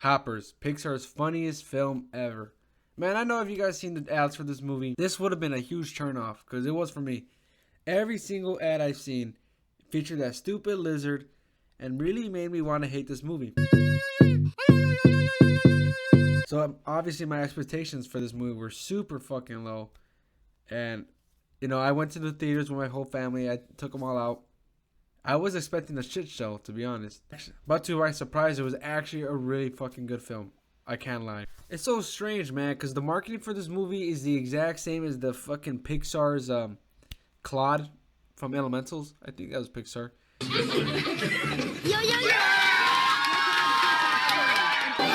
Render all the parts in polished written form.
Hoppers, Pixar's funniest film ever. Man, I know if you guys seen the ads for this movie, this would have been a huge turnoff because it was for me. Every single ad I've seen featured that stupid lizard and really made me want to hate this movie. So obviously my expectations for this movie were super fucking low. And, I went to the theaters with my whole family. I took them all out. I was expecting a shit show, to be honest. But to my surprise, it was actually a really fucking good film. I can't lie. It's so strange, man, because the marketing for this movie is the exact same as the fucking Pixar's Claude from Elementals. I think that was Pixar. Yo, yo, yo!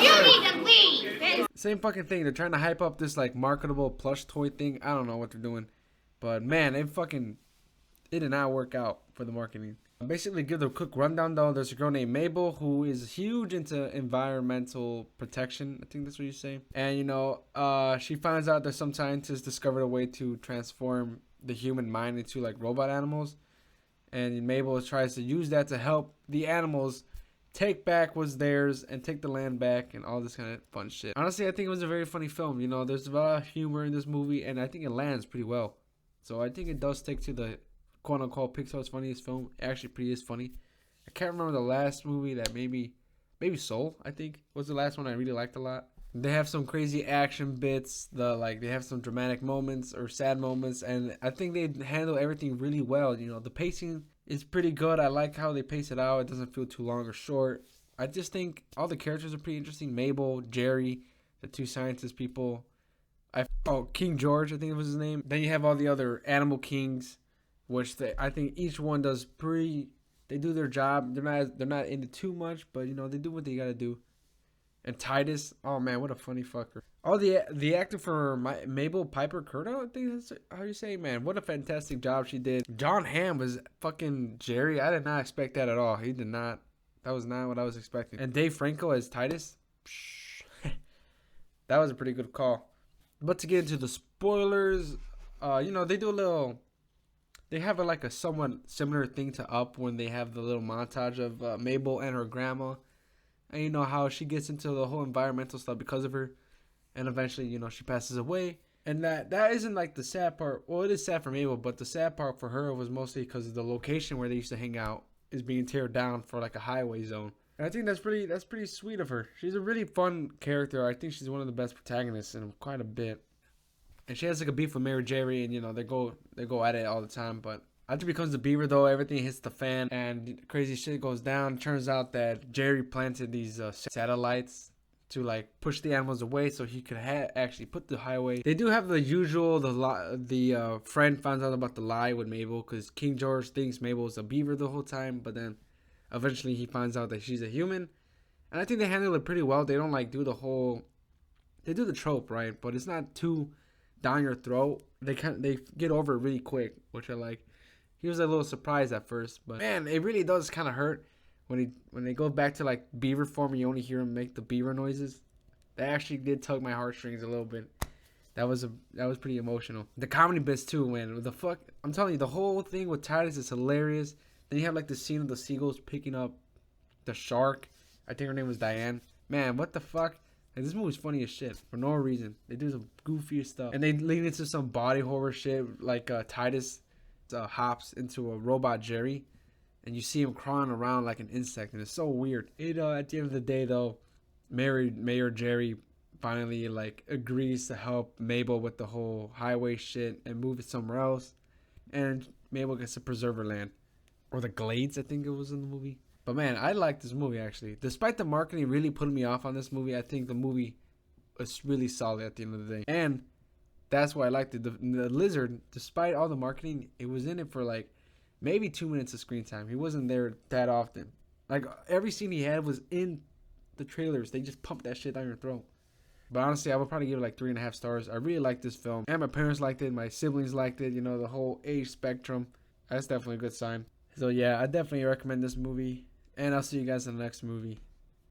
You need to leave! Same fucking thing. They're trying to hype up this like marketable plush toy thing. I don't know what they're doing. But man, it did not work out for the marketing. Basically, give the quick rundown though. There's a girl named Mabel who is huge into environmental protection. I think that's what you say. And she finds out that some scientists discovered a way to transform the human mind into like robot animals. And Mabel tries to use that to help the animals take back what's theirs and take the land back and all this kind of fun shit. Honestly, I think it was a very funny film. There's a lot of humor in this movie, and I think it lands pretty well. So I think it does stick to the quote-unquote Pixar's funniest film. It actually pretty is funny. I can't remember the last movie that maybe Soul, I think, was the last one I really liked a lot. They have some crazy action bits. They have some dramatic moments or sad moments, and I think they handle everything really well. The pacing is pretty good. I like how they pace it out. It doesn't feel too long or short. I just think all the characters are pretty interesting. Mabel, Jerry, the two scientist people. King George, I think it was his name. Then you have all the other animal kings, which I think each one does they do their job. They're not into too much, but they do what they gotta do. And Titus, oh man, what a funny fucker. Oh, the actor for Mabel Piper Curto, I think that's how you say, man. What a fantastic job she did. John Hamm was fucking Jerry. I did not expect that at all. He did not. That was not what I was expecting. And Dave Franco as Titus. That was a pretty good call. But to get into the spoilers, they do a little. They have a somewhat similar thing to Up when they have the little montage of Mabel and her grandma. And how she gets into the whole environmental stuff because of her. And eventually, she passes away. And that isn't like the sad part. Well, it is sad for Mabel, but the sad part for her was mostly because the location where they used to hang out is being teared down for like a highway zone. And I think that's pretty sweet of her. She's a really fun character. I think she's one of the best protagonists in quite a bit. And she has like a beef with Mary Jerry, and they go at it all the time. But after he becomes the beaver, though, everything hits the fan and crazy shit goes down. Turns out that Jerry planted these satellites to like push the animals away, so he could actually put the highway. They do have the usual the friend finds out about the lie with Mabel because King George thinks Mabel is a beaver the whole time, but then eventually he finds out that she's a human. And I think they handle it pretty well. They don't like do they do the trope right, but it's not too down your throat. They get over it really quick, which I like. He was a little surprised at first, but man, it really does kind of hurt when they go back to like beaver form and you only hear him make the beaver noises. That actually did tug my heartstrings a little bit. That was pretty emotional. The comedy bits too, man. The fuck, I'm telling you, the whole thing with Titus is hilarious. Then you have like the scene of the seagulls picking up the shark. I think her name was Diane. Man, what the fuck? Like, this movie's funny as shit for no reason. They do some goofiest stuff, and they lean into some body horror shit. Like Titus hops into a robot Jerry, and you see him crawling around like an insect, and it's so weird. At the end of the day, though, Mayor Jerry finally like agrees to help Mabel with the whole highway shit and move it somewhere else, and Mabel gets to preserve her land, or the Glades, I think it was in the movie. But man, I like this movie actually. Despite the marketing really putting me off on this movie, I think the movie was really solid at the end of the day. And that's why I liked it. The lizard, despite all the marketing, it was in it for like maybe 2 minutes of screen time. He wasn't there that often. Like every scene he had was in the trailers. They just pumped that shit down your throat. But honestly, I would probably give it like 3.5 stars. I really liked this film. And my parents liked it. My siblings liked it. The whole age spectrum. That's definitely a good sign. So yeah, I definitely recommend this movie. And I'll see you guys in the next movie.